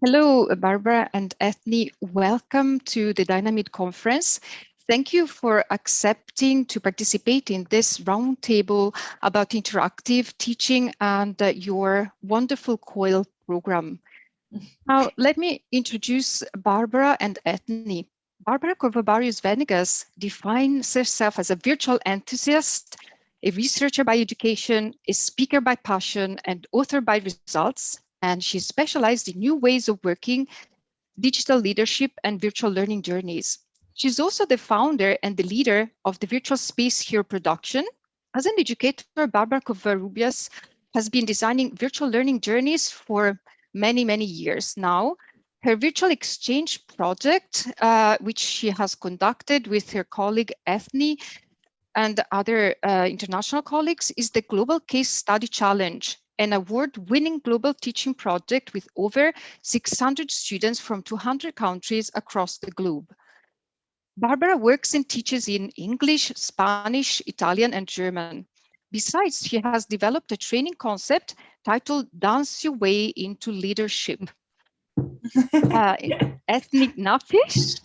Hello, Barbara and Ethne. Welcome to the DYNAMEID Conference. Thank you for accepting to participate in this roundtable about interactive teaching and your wonderful COIL program. Now, let me introduce Barbara and Ethne. Barbara Corvobarius Venegas defines herself as a virtual enthusiast, a researcher by education, a speaker by passion, and author by results. And she's specialized in new ways of working, digital leadership, and virtual learning journeys. She's also the founder and the leader of the Virtual Space Here production. As an educator, Barbara Covarrubias has been designing virtual learning journeys for many years now. Her virtual exchange project, which she has conducted with her colleague Ethne and other international colleagues, is the Global Case Study Challenge, an award-winning global teaching project with over 600 students from 200 countries across the globe. Barbara works and teaches in English, Spanish, Italian, and German. Besides, she has developed a training concept titled Dance Your Way into Leadership. Ethnic Napish,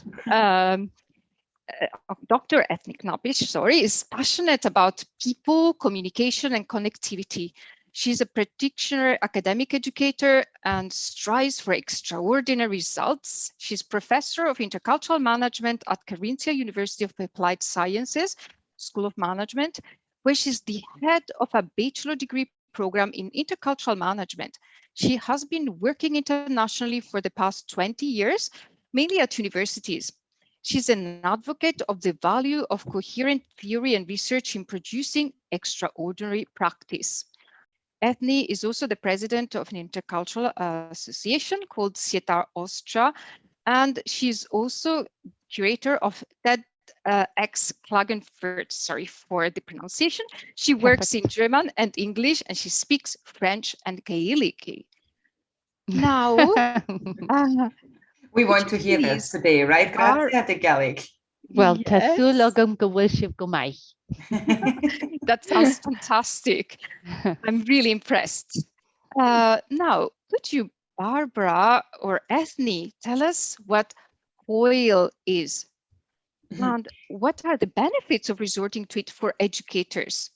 Dr. Ethnic Napish, is passionate about people, communication, and connectivity. She's a practitioner academic educator and strives for extraordinary results. She's professor of intercultural management at Carinthia University of Applied Sciences, School of Management, where she's the head of a bachelor degree program in intercultural management. She has been working internationally for the past 20 years, mainly at universities. She's an advocate of the value of coherent theory and research in producing extraordinary practice. Ethne is also the president of an intercultural association called Sietar Ostra, and she's also curator of TEDx Klagenfurt, sorry for the pronunciation. She works in German and English, and she speaks French and Gaelic. Now, we want to hear this today, right? Grazie a Gaelic. Well, Tassulogum Gawishib Gomai. That sounds fantastic. I'm really impressed. Now, could you, Barbara or Ethne, tell us what COIL is and what are the benefits of resorting to it for educators?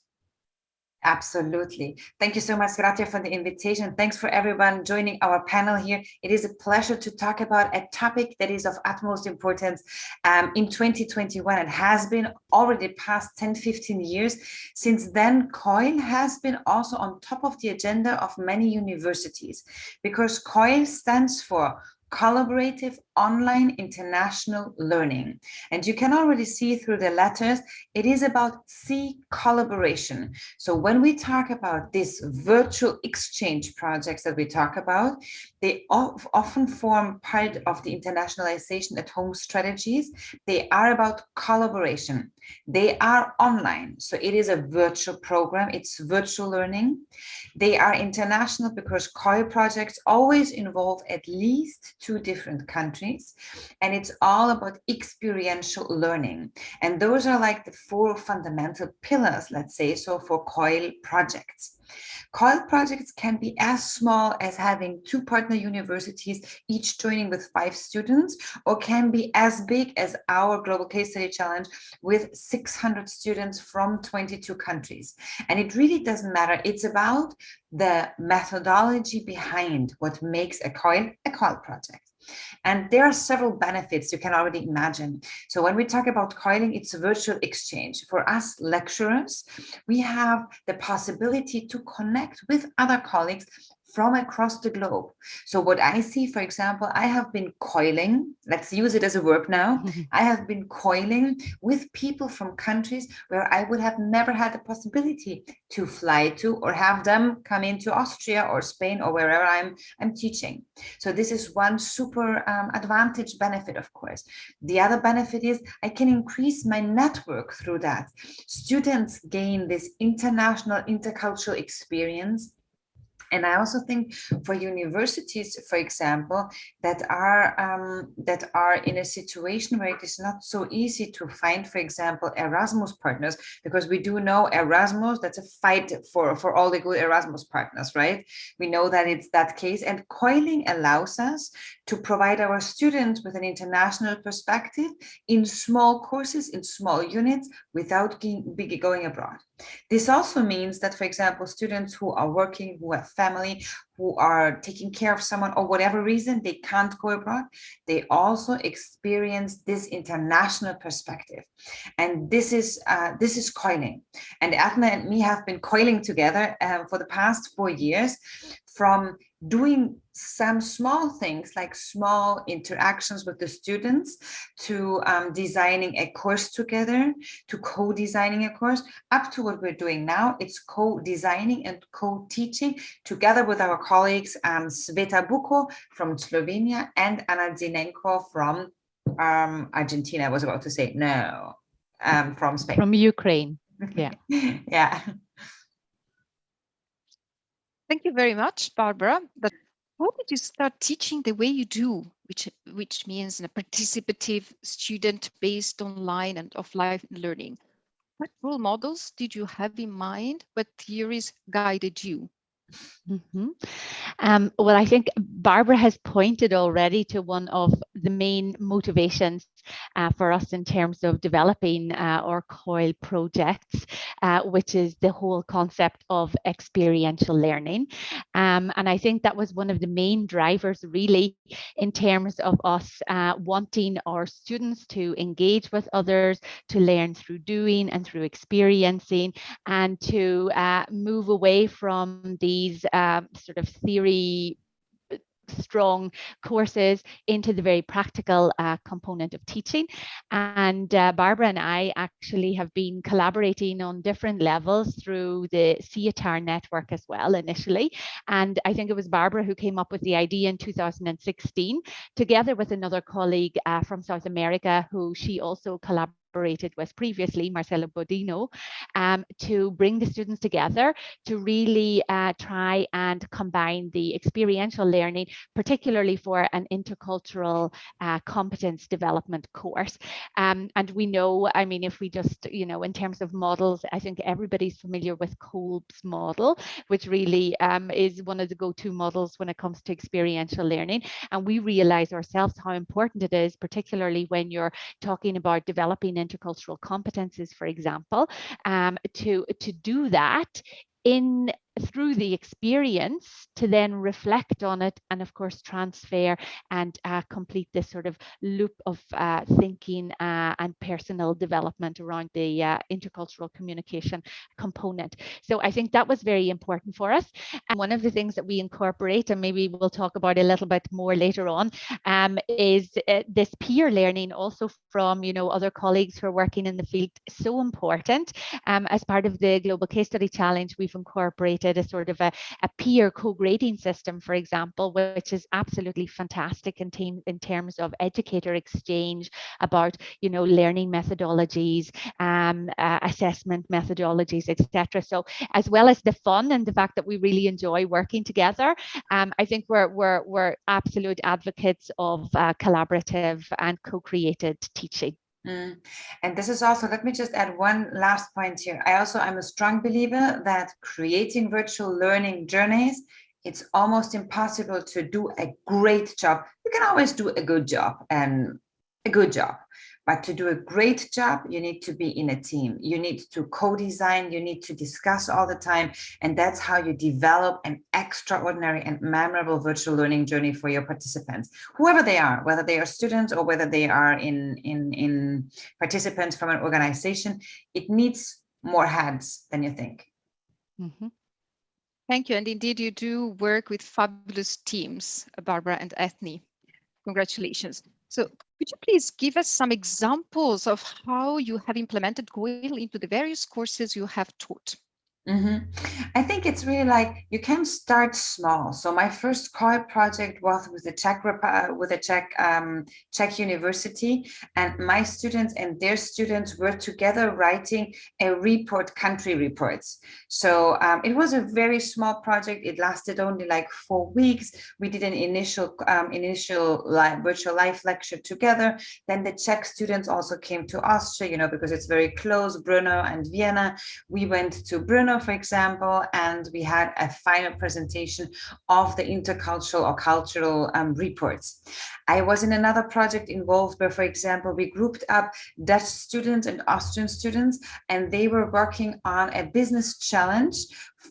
Absolutely. Thank you so much, Gratia, for the invitation. Thanks for everyone joining our panel here. It is a pleasure to talk about a topic that is of utmost importance in 2021. It has been already past 10, 15 years. Since then, COIL has been also on top of the agenda of many universities because COIL stands for Collaborative Online International Learning. And you can already see through the letters, it is about collaboration. So when we talk about this virtual exchange projects that we talk about, they often form part of the internationalization at home strategies. They are about collaboration. They are online. So it is a virtual program. It's virtual learning. They are international because COIL projects always involve at least 2 different countries. And it's all about experiential learning. And those are like the 4 fundamental pillars, let's say, so for COIL projects. COIL projects can be as small as having 2 partner universities, each joining with 5 students, or can be as big as our Global Case Study Challenge with 600 students from 22 countries. And it really doesn't matter. It's about the methodology behind what makes a COIL project. And there are several benefits you can already imagine. So when we talk about COILing, it's a virtual exchange. For us lecturers, we have the possibility to connect with other colleagues from across the globe. So what I see, for example, I have been COILing, let's use it as a verb now. I have been COILing with people from countries where I would have never had the possibility to fly to or have them come into Austria or Spain or wherever I'm teaching. So this is one super advantage benefit, of course. The other benefit is I can increase my network through that. Students gain this international, intercultural experience. And I also think for universities, for example, that are in a situation where it is not so easy to find, for example, Erasmus partners, because we do know Erasmus, that's a fight for all the good Erasmus partners, right? We know that it's that case, and COILing allows us to provide our students with an international perspective in small courses, in small units, without going abroad. This also means that, for example, students who are working, who have family, who are taking care of someone, or whatever reason they can't go abroad, they also experience this international perspective. And this is COILing. And Atma and me have been COILing together for the past 4 years, from doing some small things like small interactions with the students, to designing a course together, to co-designing a course, up to what we're doing now. It's co-designing and co-teaching together with our colleagues, Sveta Buko from Slovenia and Anna Zinenko from Argentina. I was about to say no, from Spain. From Ukraine. Yeah. Yeah. Thank you very much, Barbara. But how did you start teaching the way you do, which means a participative, student-based online and offline learning? What role models did you have in mind? What theories guided you? Well, I think Barbara has pointed already to one of the main motivations for us in terms of developing our COIL projects, which is the whole concept of experiential learning. And I think that was one of the main drivers really in terms of us wanting our students to engage with others, to learn through doing and through experiencing, and to move away from these sort of theory strong courses into the very practical component of teaching. And Barbara and I actually have been collaborating on different levels through the CITAR network as well initially. And I think it was Barbara who came up with the idea in 2016, together with another colleague from South America who she also collaborated with previously, Marcelo Bodino, to bring the students together to really try and combine the experiential learning, particularly for an intercultural competence development course. And we know, I mean, if we just, in terms of models, I think everybody's familiar with Kolb's model, which really is one of the go-to models when it comes to experiential learning. And we realize ourselves how important it is, particularly when you're talking about developing intercultural competences, for example, to do that through the experience, to then reflect on it and of course transfer and complete this sort of loop of thinking and personal development around the intercultural communication component. So I think that was very important for us. And one of the things that we incorporate, and maybe we'll talk about a little bit more later on, is this peer learning also from other colleagues who are working in the field. So important. As part of the Global Case Study Challenge, we've incorporated a sort of a peer co-grading system, for example, which is absolutely fantastic in terms of educator exchange about learning methodologies, assessment methodologies, etc. So as well as the fun and the fact that we really enjoy working together, I think we're absolute advocates of collaborative and co-created teaching. And this is also, let me just add one last point here. I'm a strong believer that creating virtual learning journeys, it's almost impossible to do a great job. You can always do a good job, but to do a great job, you need to be in a team. You need to co-design, you need to discuss all the time. And that's how you develop an extraordinary and memorable virtual learning journey for your participants, whoever they are, whether they are students or whether they are in participants from an organization. It needs more heads than you think. Mm-hmm. Thank you. And indeed, you do work with fabulous teams, Barbara and Ethne. Congratulations. So could you please give us some examples of how you have implemented COIL into the various courses you have taught? I think it's really like you can start small. So my first COIL project was with the Czech university, and my students and their students were together writing a report, country reports. So it was a very small project. It lasted only like 4 weeks. We did an initial virtual live lecture together. Then the Czech students also came to Austria, because it's very close, Brno and Vienna. We went to Brno, for example, and we had a final presentation of the intercultural or cultural reports. I was in another project involved where, for example, we grouped up Dutch students and Austrian students, and they were working on a business challenge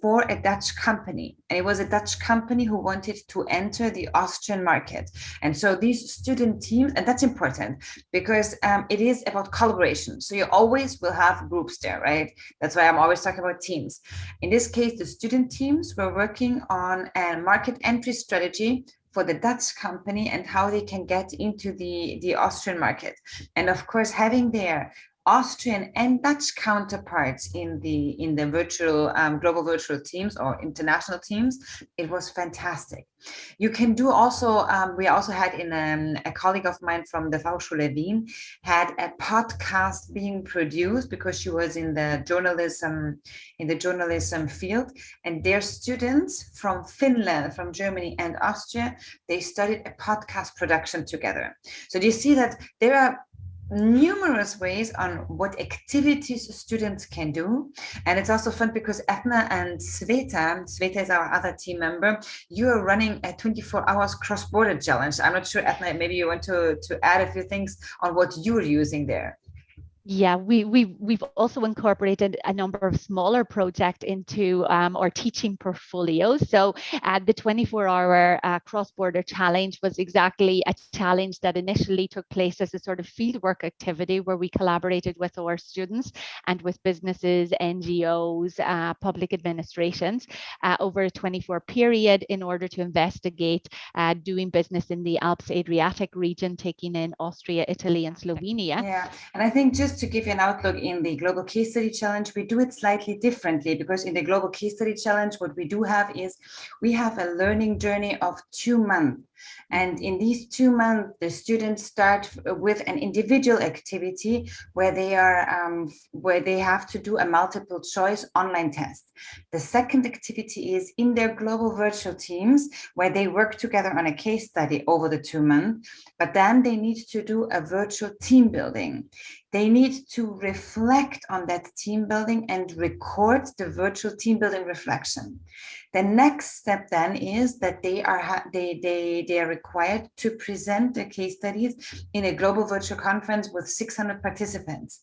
for a Dutch company. And it was a Dutch company who wanted to enter the Austrian market. And so these student teams, and that's important because it is about collaboration. So you always will have groups there, right? That's why I'm always talking about teams. In this case, the student teams were working on a market entry strategy for the Dutch company and how they can get into the Austrian market. And of course, having their Austrian and Dutch counterparts in the virtual global virtual teams or international teams, it was fantastic. You can do also, we also had in a colleague of mine from the Fachschule Wien had a podcast being produced because she was in the journalism field, and their students from Finland, from Germany and Austria, they studied a podcast production together. So do you see that there are numerous ways on what activities students can do. And it's also fun because Etna and Sveta is our other team member, you are running a 24 hours cross-border challenge. I'm not sure, Etna, maybe you want to add a few things on what you're using there. Yeah, we've also incorporated a number of smaller projects into our teaching portfolio. So the 24-hour cross-border challenge was exactly a challenge that initially took place as a sort of fieldwork activity where we collaborated with our students and with businesses, NGOs, public administrations over a 24 period in order to investigate doing business in the Alps Adriatic region, taking in Austria, Italy, and Slovenia. Yeah, and I think just to give you an outlook, in the Global Case Study Challenge, we do it slightly differently because in the Global Case Study Challenge, what we do have is we have a learning journey of 2 months. And in these 2 months, the students start with an individual activity where they have to do a multiple choice online test. The second activity is in their global virtual teams where they work together on a case study over the 2 months, but then they need to do a virtual team building. They need to reflect on that team building and record the virtual team building reflection. The next step then is that they are required to present their case studies in a global virtual conference with 600 participants.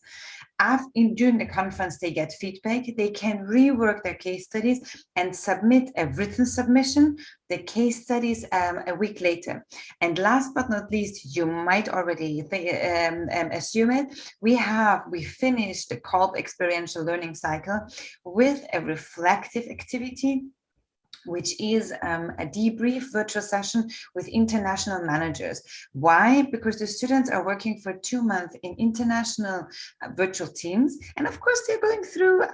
During the conference, they get feedback. They can rework their case studies and submit a written submission, the case studies a week later. And last but not least, you might already assume it, we finished the COIL experiential learning cycle with a reflective activity, which is a debrief virtual session with international managers. Why? Because the students are working for 2 months in international virtual teams. And of course, they're going through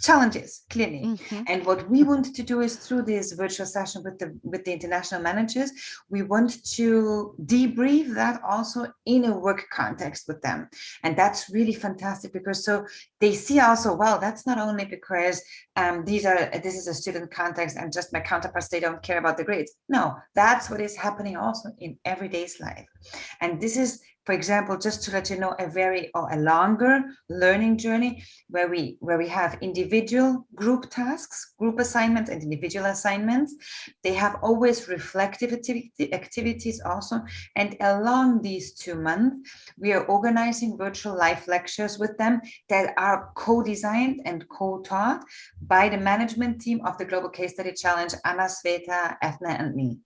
challenges, clearly. Mm-hmm. And what we want to do is through this virtual session with the international managers, we want to debrief that also in a work context with them. And that's really fantastic because so they see also, well, that's not only because this is a student context and just my counterparts, they don't care about the grades. No, that's what is happening also in everyday's life. And this is, for example, just to let you know, a longer learning journey where we have individual group tasks, group assignments, and individual assignments. They have always reflective activities also. And along these 2 months, we are organizing virtual live lectures with them that are co-designed and co-taught by the management team of the Global Case Study Challenge, Anna, Sveta, Ethna, and me.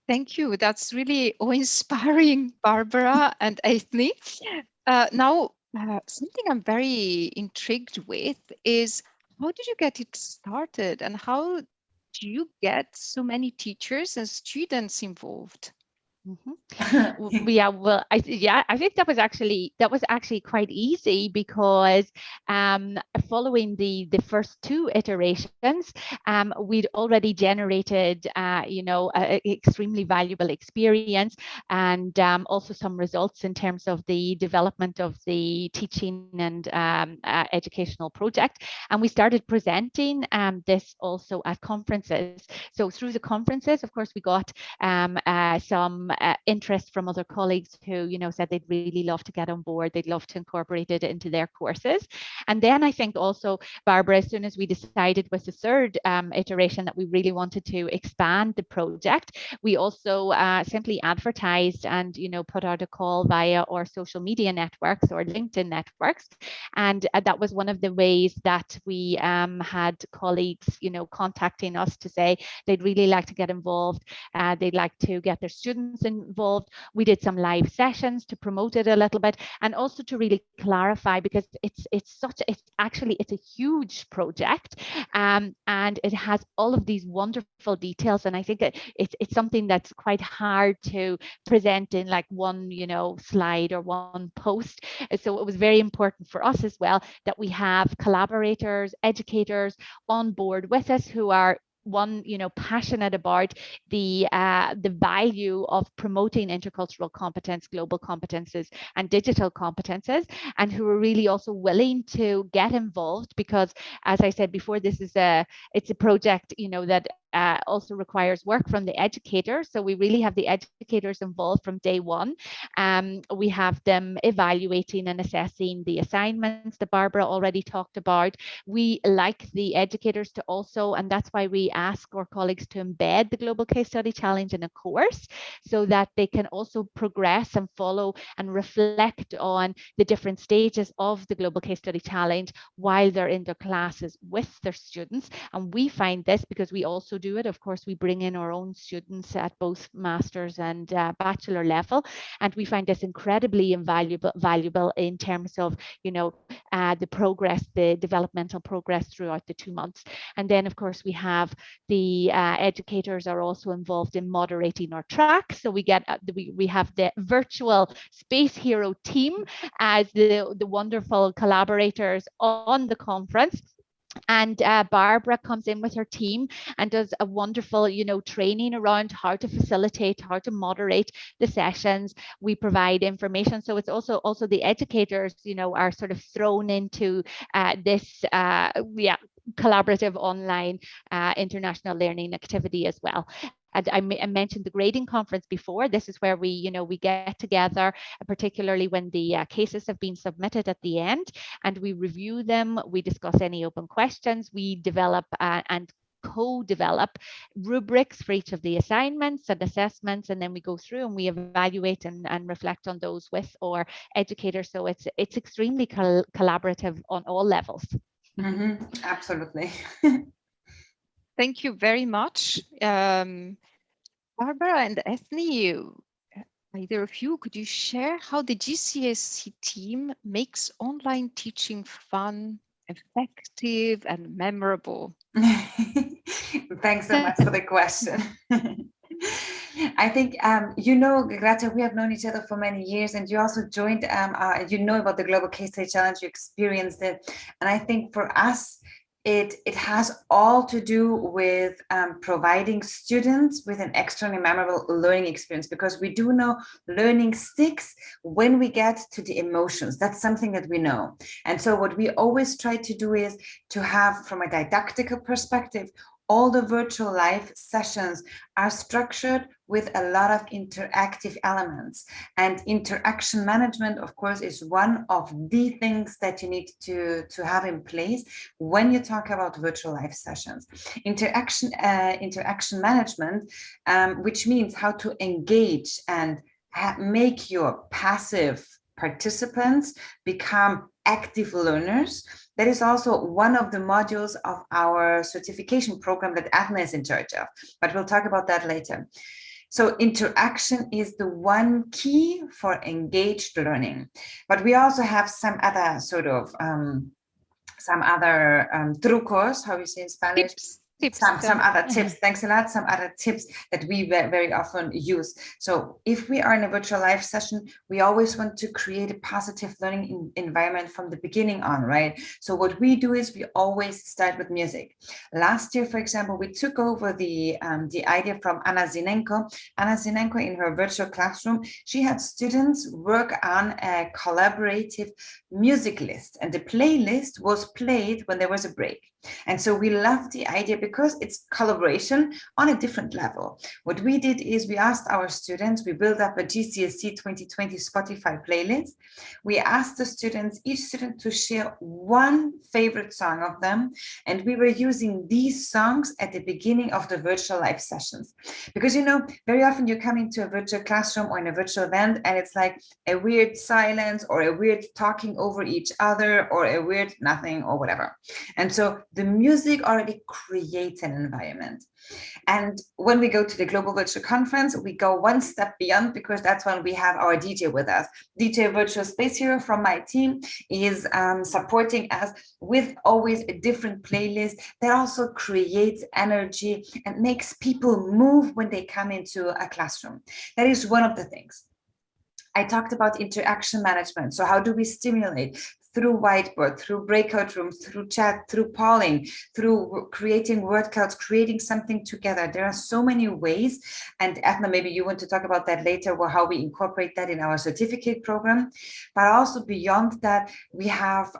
Thank you. That's really inspiring, Barbara and Ethne. Now, something I'm very intrigued with is how did you get it started and how do you get so many teachers and students involved? Yeah, well, I think that was actually quite easy because following the first two iterations, we'd already generated extremely valuable experience and also some results in terms of the development of the teaching and educational project, and we started presenting this also at conferences. So through the conferences, of course, we got some interest from other colleagues who, said they'd really love to get on board. They'd love to incorporate it into their courses. And then I think also, Barbara, as soon as we decided with the third iteration that we really wanted to expand the project, we also simply advertised and, put out a call via our social media networks or LinkedIn networks. And that was one of the ways that we had colleagues, contacting us to say they'd really like to get involved. They'd like to get their students involved. We did some live sessions to promote it a little bit, and also to really clarify, because it's a huge project, and it has all of these wonderful details. And I think it's something that's quite hard to present in like one, slide or one post. So it was very important for us as well that we have collaborators, educators on board with us who are passionate about the value of promoting intercultural competence, global competences, and digital competences, and who are really also willing to get involved, because, as I said before, it's a project that also requires work from the educators. So we really have the educators involved from day one. We have them evaluating and assessing the assignments that Barbara already talked about. We like the educators to also, and that's why we ask our colleagues to embed the Global Case Study Challenge in a course, so that they can also progress and follow and reflect on the different stages of the Global Case Study Challenge while they're in their classes with their students. And we find this because we also do it. Of course, we bring in our own students at both master's and bachelor level, and we find this incredibly valuable in terms of the progress, the developmental progress throughout the 2 months. And then, of course, we have the educators are also involved in moderating our track. So we have the virtual Space Hero team as the wonderful collaborators on the conference. And Barbara comes in with her team and does a wonderful, training around how to facilitate, how to moderate the sessions. We provide information. So it's also the educators, are sort of thrown into this, collaborative online international learning activity as well. And I mentioned the grading conference before. This is where we get together, particularly when the cases have been submitted at the end, and we review them. We discuss any open questions. We develop and co-develop rubrics for each of the assignments and assessments, and then we go through and we evaluate and reflect on those with our educators. So it's extremely collaborative on all levels. Absolutely. Thank you very much. Barbara and Ethne, either of you, could you share how the GCSC team makes online teaching fun, effective, and memorable? Thanks so much for the question. I think, Gratia, we have known each other for many years, and you also joined, about the Global Case Study Challenge, you experienced it. And I think for us, it has all to do with providing students with an extremely memorable learning experience, because we do know learning sticks when we get to the emotions. That's something that we know. And so what we always try to do is to have, from a didactical perspective, all the virtual live sessions are structured with a lot of interactive elements. And interaction management, of course, is one of the things that you need to have in place when you talk about virtual live sessions. Interaction management, which means how to engage and make your passive participants become active learners. That is also one of the modules of our certification program that Ethne is in charge of, but we'll talk about that later. So interaction is the one key for engaged learning, but we also have some other sort of trucos, how we say in Spanish? Tips. Some other tips. Thanks a lot. Some other tips that we very often use. So if we are in a virtual live session, we always want to create a positive learning environment from the beginning on, right? So what we do is we always start with music. Last year, for example, we took over the idea from Anna Zinenko. Anna Zinenko, in her virtual classroom, she had students work on a collaborative music list, and the playlist was played when there was a break. And so we love the idea because it's collaboration on a different level. What we did is we asked our students, we built up a GCSC 2020 Spotify playlist. We asked the students, each student, to share one favorite song of them. And we were using these songs at the beginning of the virtual live sessions. Because, you know, very often you come into a virtual classroom or in a virtual event and it's like a weird silence or a weird talking over each other or a weird nothing or whatever. And so the music already creates an environment. And when we go to the Global Virtual Conference, we go one step beyond, because that's when we have our DJ with us. DJ Virtual Space Hero from my team is supporting us with always a different playlist that also creates energy and makes people move when they come into a classroom. That is one of the things. I talked about interaction management. So how do we stimulate? Through whiteboard, through breakout rooms, through chat, through polling, through creating word clouds, creating something together. There are so many ways. And Edna, maybe you want to talk about that later, or how we incorporate that in our certificate program. But also beyond that, we have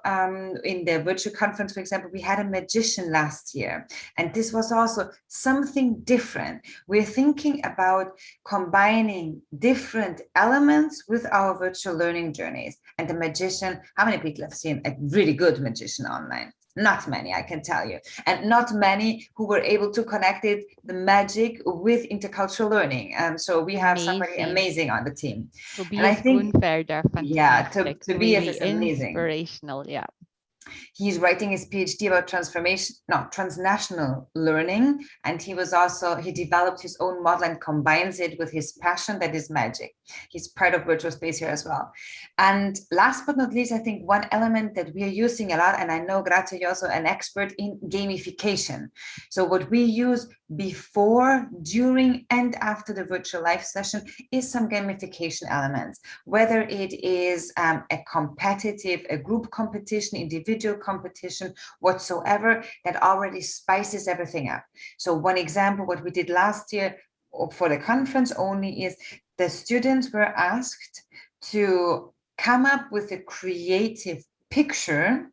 in the virtual conference, for example, we had a magician last year. And this was also something different. We're thinking about combining different elements with our virtual learning journeys. And the magician, how many people have seen a really good magician online? Not many, I can tell you. And not many who were able to connect the magic with intercultural learning. So we have somebody amazing on the team. And I think, yeah, Tobias really is amazing. Inspirational, yeah. He's writing his PhD about transnational learning, and he developed his own model and combines it with his passion, that is magic. He's part of Virtual Space here as well. And last but not least, I think one element that we are using a lot, and I know Gratia, you're also an expert in gamification. So what we use before, during, and after the virtual live session is some gamification elements, whether it is a group competition, individual competition, whatsoever, that already spices everything up. So one example, what we did last year for the conference only, is the students were asked to come up with a creative picture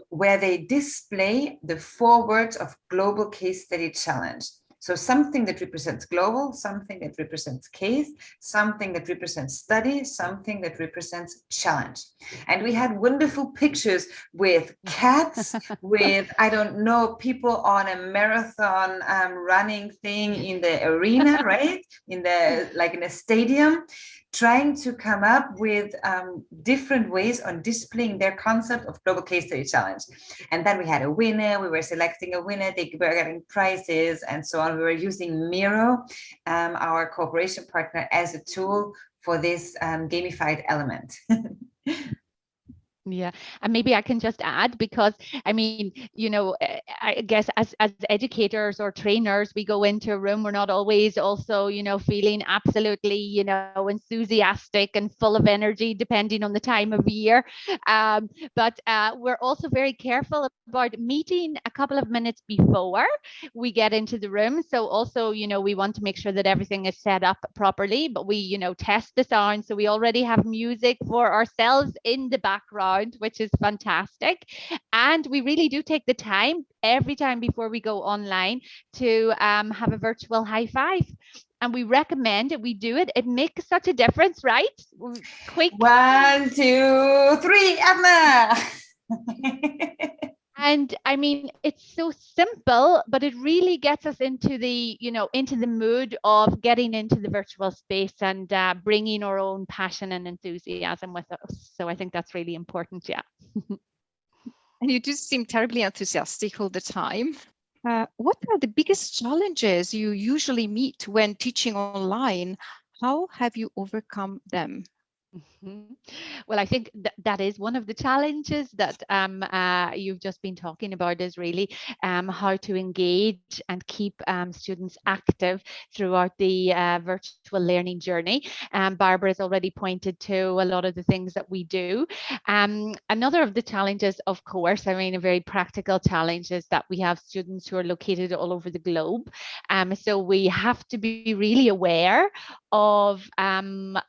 where they display the 4 words of Global Case Study Challenge. So something that represents global, something that represents case, something that represents study, something that represents challenge. And we had wonderful pictures with cats, with, I don't know, people on a marathon running thing in the arena, right? In a stadium, trying to come up with different ways on displaying their concept of Global Case Study Challenge. And then we had a winner, we were selecting a winner, they were getting prizes and so on. We were using Miro, our cooperation partner, as a tool for this gamified element. Yeah, and maybe I can just add, because I mean, you know, I guess as educators or trainers, we go into a room, we're not always also, you know, feeling absolutely, you know, enthusiastic and full of energy, depending on the time of year. But we're also very careful about meeting a couple of minutes before we get into the room. So also, you know, we want to make sure that everything is set up properly, but we, you know, test the sound. So we already have music for ourselves in the background, which is fantastic. And we really do take the time every time before we go online to have a virtual high five. And we recommend that we do it. It makes such a difference, right? Quick. 1, 2, 3, Emma. And I mean, it's so simple, but it really gets us into the, you know, into the mood of getting into the virtual space and bringing our own passion and enthusiasm with us. So I think that's really important. Yeah. And you do seem terribly enthusiastic all the time. What are the biggest challenges you usually meet when teaching online? How have you overcome them? Mhm. Well, I think that is one of the challenges that you've just been talking about, is really how to engage and keep students active throughout the virtual learning journey. Barbara has already pointed to a lot of the things that we do. Another of the challenges, of course, I mean, a very practical challenge, is that we have students who are located all over the globe. So we have to be really aware of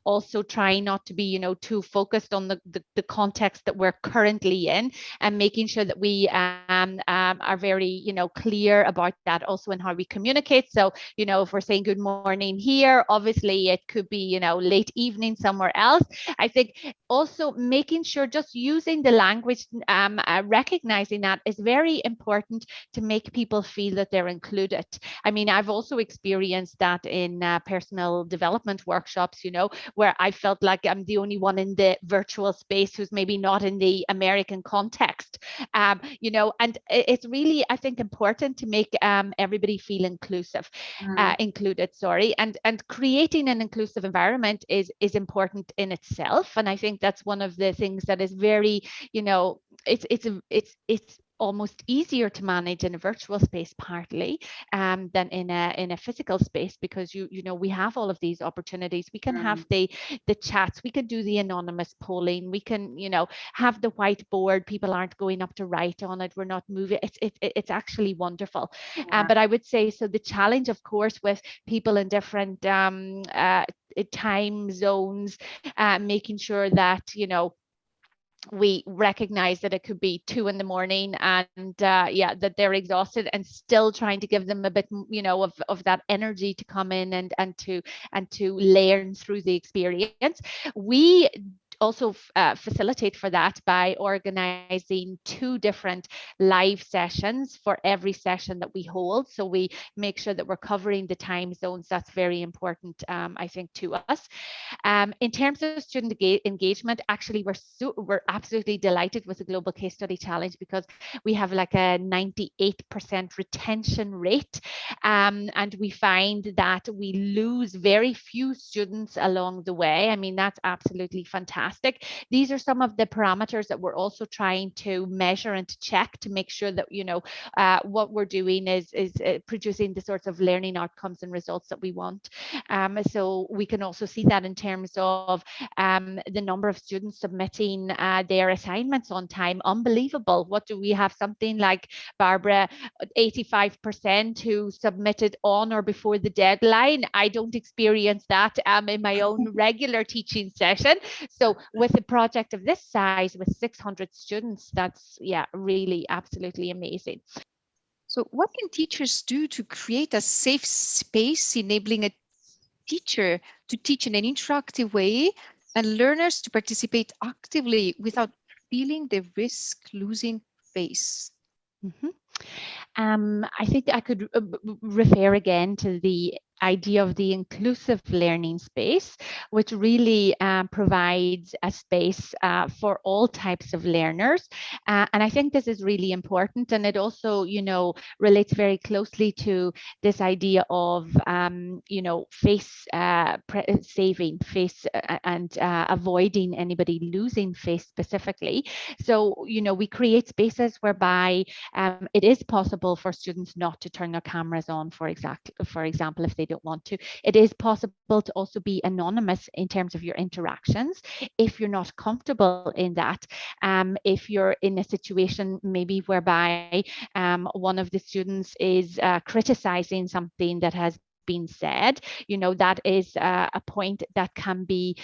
also trying not to be, too focused on the context that we're currently in, and making sure that we are very, clear about that also in how we communicate. So, if we're saying good morning here, obviously it could be, late evening somewhere else. I think also making sure, just using the language, recognizing that is very important to make people feel that they're included. I mean, I've also experienced that in personal development workshops, where I felt like I'm the only one in the virtual space who's maybe not in the American context. And it's really, I think, important to make everybody feel included, sorry, and creating an inclusive environment is important in itself. And I think that's one of the things that is very, it's almost easier to manage in a virtual space, partly than in a physical space, because we have all of these opportunities. We can have the chats, we can do the anonymous polling, we can have the whiteboard. People aren't going up to write on it, we're not moving. It's actually wonderful. But I would say, so the challenge, of course, with people in different time zones, making sure that we recognize that it could be 2 a.m. and that they're exhausted, and still trying to give them a bit of that energy to come in and to learn through the experience. We also facilitate for that by organizing 2 different live sessions for every session that we hold. So we make sure that we're covering the time zones. That's very important, I think, to us. In terms of student engagement, actually, we're absolutely delighted with the Global Case Study Challenge, because we have like a 98% retention rate, and we find that we lose very few students along the way. I mean, that's absolutely fantastic. These are some of the parameters that we're also trying to measure and to check, to make sure that what we're doing is producing the sorts of learning outcomes and results that we want. So we can also see that in terms of the number of students submitting their assignments on time. Unbelievable. What do we have? Something like, Barbara, 85% who submitted on or before the deadline. I don't experience that in my own regular teaching session. So with a project of this size, with 600 students, that's really absolutely amazing. So what can teachers do to create a safe space, enabling a teacher to teach in an interactive way and learners to participate actively without feeling they risk losing face? Mm-hmm. I think I could refer again to the idea of the inclusive learning space, which really provides a space for all types of learners. And I think this is really important. And it also, relates very closely to this idea of, face saving face and avoiding anybody losing face specifically. So, we create spaces whereby it is possible for students not to turn their cameras on, for example, if they don't want to. It is possible to also be anonymous in terms of your interactions, if you're not comfortable in that. If you're in a situation maybe whereby one of the students is criticizing something that has been said, that is a point that can be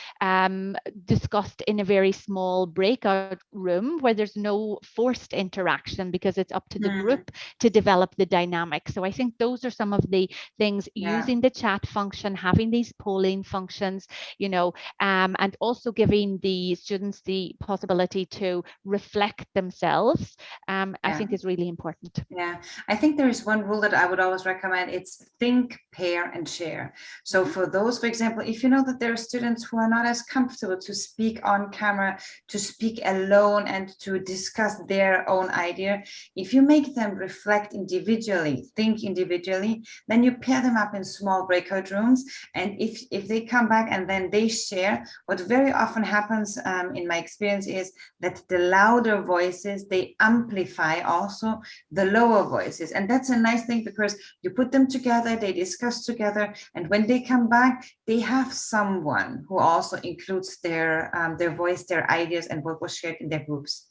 discussed in a very small breakout room, where there's no forced interaction, because it's up to the group to develop the dynamic. So I think those are some of the things, using the chat function, having these polling functions, and also giving the students the possibility to reflect themselves, I think is really important. Yeah, I think there is one rule that I would always recommend. It's think, pair, share and share. So for those, for example, if you know that there are students who are not as comfortable to speak on camera, to speak alone and to discuss their own idea, if you make them reflect individually, think individually, then you pair them up in small breakout rooms. And if they come back and then they share, what very often happens in my experience is that the louder voices, they amplify also the lower voices. And that's a nice thing because you put them together, they discuss together, and when they come back, they have someone who also includes their voice, their ideas, and what was shared in their groups.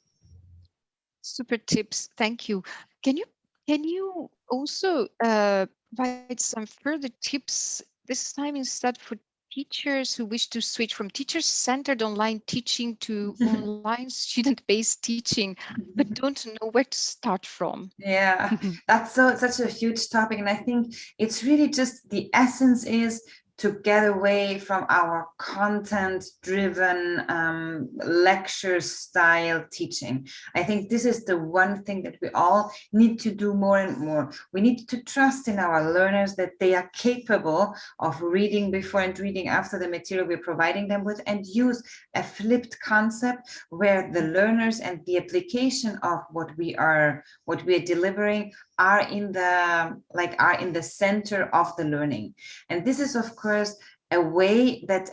Super tips, thank you. Can you also provide some further tips this time instead for teachers who wish to switch from teacher-centered online teaching to online student-based teaching, but don't know where to start from? Yeah, that's such a huge topic. And I think it's really just the essence is to get away from our content-driven lecture style teaching. I think this is the one thing that we all need to do more and more. We need to trust in our learners that they are capable of reading before and reading after the material we're providing them with, and use a flipped concept where the learners and the application of what we are delivering are in the center of the learning. And this is, of course, a way that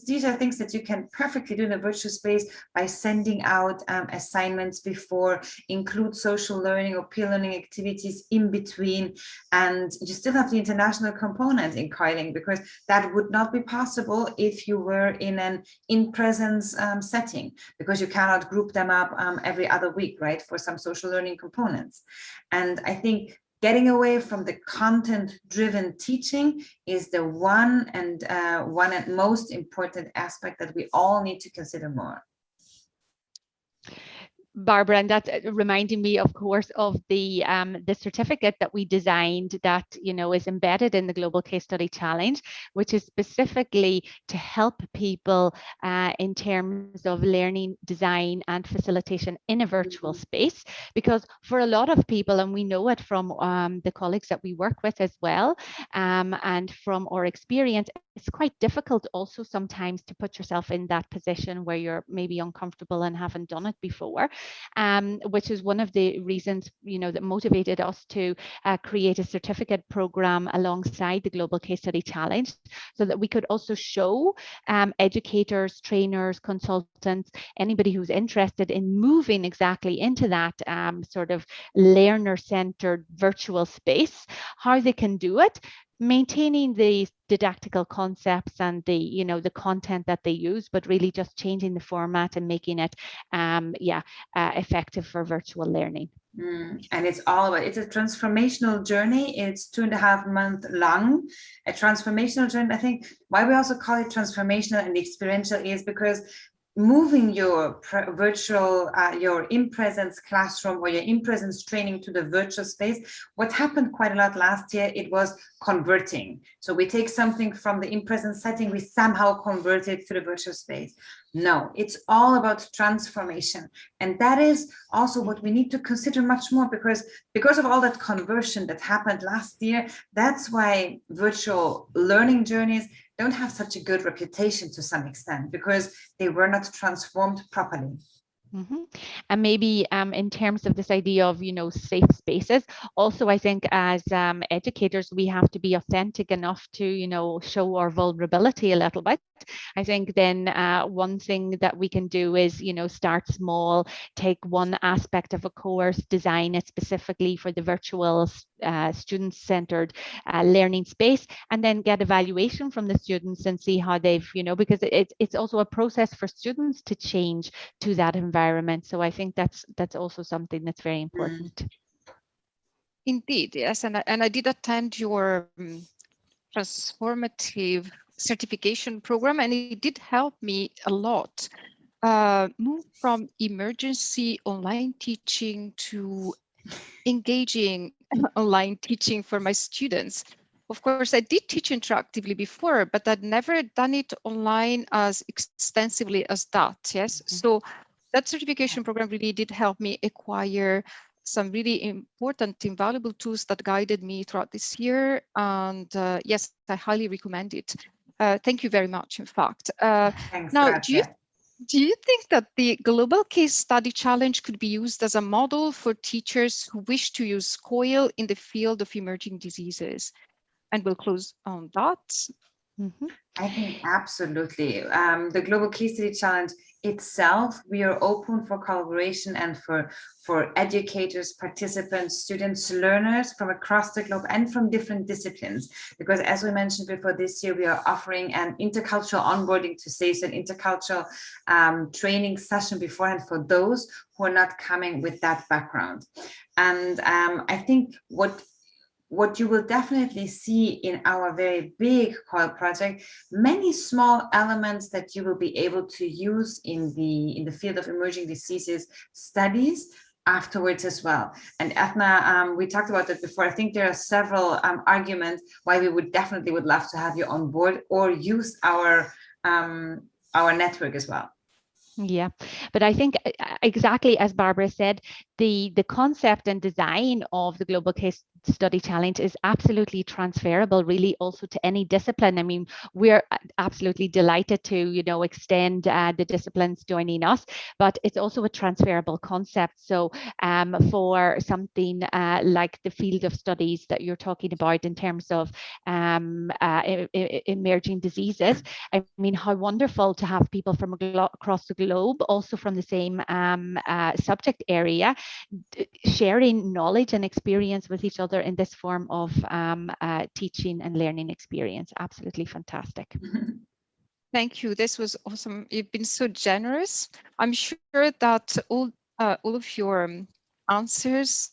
these are things that you can perfectly do in a virtual space by sending out assignments before, include social learning or peer learning activities in between, and you still have the international component in COILing, because that would not be possible if you were in an in-presence setting, because you cannot group them up every other week, right, for some social learning components. And I think getting away from the content-driven teaching is the one and most important aspect that we all need to consider more. Barbara, and that reminding me, of course, of the certificate that we designed that, you know, is embedded in the Global Case Study Challenge, which is specifically to help people in terms of learning, design, and facilitation in a virtual space. Because for a lot of people, and we know it from the colleagues that we work with as well, and from our experience, it's quite difficult also sometimes to put yourself in that position where you're maybe uncomfortable and haven't done it before. Which is one of the reasons, you know, that motivated us to create a certificate program alongside the Global Case Study Challenge, so that we could also show educators, trainers, consultants, anybody who's interested in moving exactly into that sort of learner-centered virtual space, how they can do it, maintaining the didactical concepts and the, you know, the content that they use, but really just changing the format and making it effective for virtual learning. And it's all about, it's a transformational journey. It's 2.5 months long, a transformational journey. I think why we also call it transformational and experiential is because moving your virtual, your in-presence classroom or your in-presence training to the virtual space, what happened quite a lot last year, it was converting. So we take something from the in-presence setting, we somehow convert it to the virtual space. No, it's all about transformation. And that is also what we need to consider much more, because of all that conversion that happened last year. That's why virtual learning journeys don't have such a good reputation to some extent, because they were not transformed properly. Mm-hmm. And maybe in terms of this idea of, you know, safe spaces, also I think as educators, we have to be authentic enough to, you know, show our vulnerability a little bit. I think then one thing that we can do is, you know, start small, take one aspect of a course, design it specifically for the virtual student-centered learning space, and then get evaluation from the students and see how they've, you know, because it's also a process for students to change to that environment. So I think that's also something that's very important. Indeed, yes, and I did attend your transformative certification program, and it did help me a lot move from emergency online teaching to engaging online teaching for my students. Of course, I did teach interactively before, but I'd never done it online as extensively as that. Yes, so that certification program really did help me acquire some really important, invaluable tools that guided me throughout this year. And yes, I highly recommend it. Thank you very much, in fact. Thanks, Now, Grazia. do you think that the Global Case Study Challenge could be used as a model for teachers who wish to use COIL in the field of emerging diseases? And we'll close on that. Mm-hmm. I think absolutely. The Global Case Study Challenge itself, we are open for collaboration and for educators, participants, students, learners from across the globe and from different disciplines. Because as we mentioned before, this year we are offering an intercultural onboarding to say, so an intercultural training session beforehand for those who are not coming with that background. And I think what you will definitely see in our very big COIL project, many small elements that you will be able to use in the field of emerging diseases studies afterwards as well. And Ethna, we talked about that before. I think there are several arguments why we would love to have you on board or use our network as well. Yeah, but I think exactly as Barbara said, the concept and design of the Global Case Study Challenge is absolutely transferable, really, also to any discipline. I mean, we're absolutely delighted to, extend the disciplines joining us, but it's also a transferable concept. So for something like the field of studies that you're talking about in terms of emerging diseases, I mean, how wonderful to have people from across the globe, also from the same subject area, sharing knowledge and experience with each other in this form of teaching and learning experience. Absolutely fantastic. Thank you. This was awesome. You've been so generous. I'm sure that all of your answers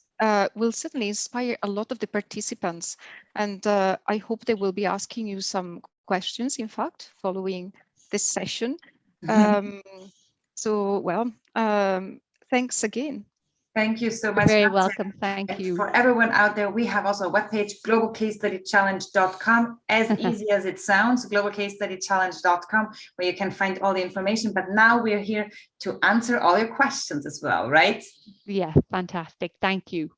will certainly inspire a lot of the participants. And I hope they will be asking you some questions, in fact, following this session. Thanks again. Thank you so much. You're very welcome. Thank you. For everyone out there, we have also a webpage, globalcasestudychallenge.com, as easy as it sounds, globalcasestudychallenge.com, where you can find all the information. But now we're here to answer all your questions as well, right? Yeah, fantastic. Thank you.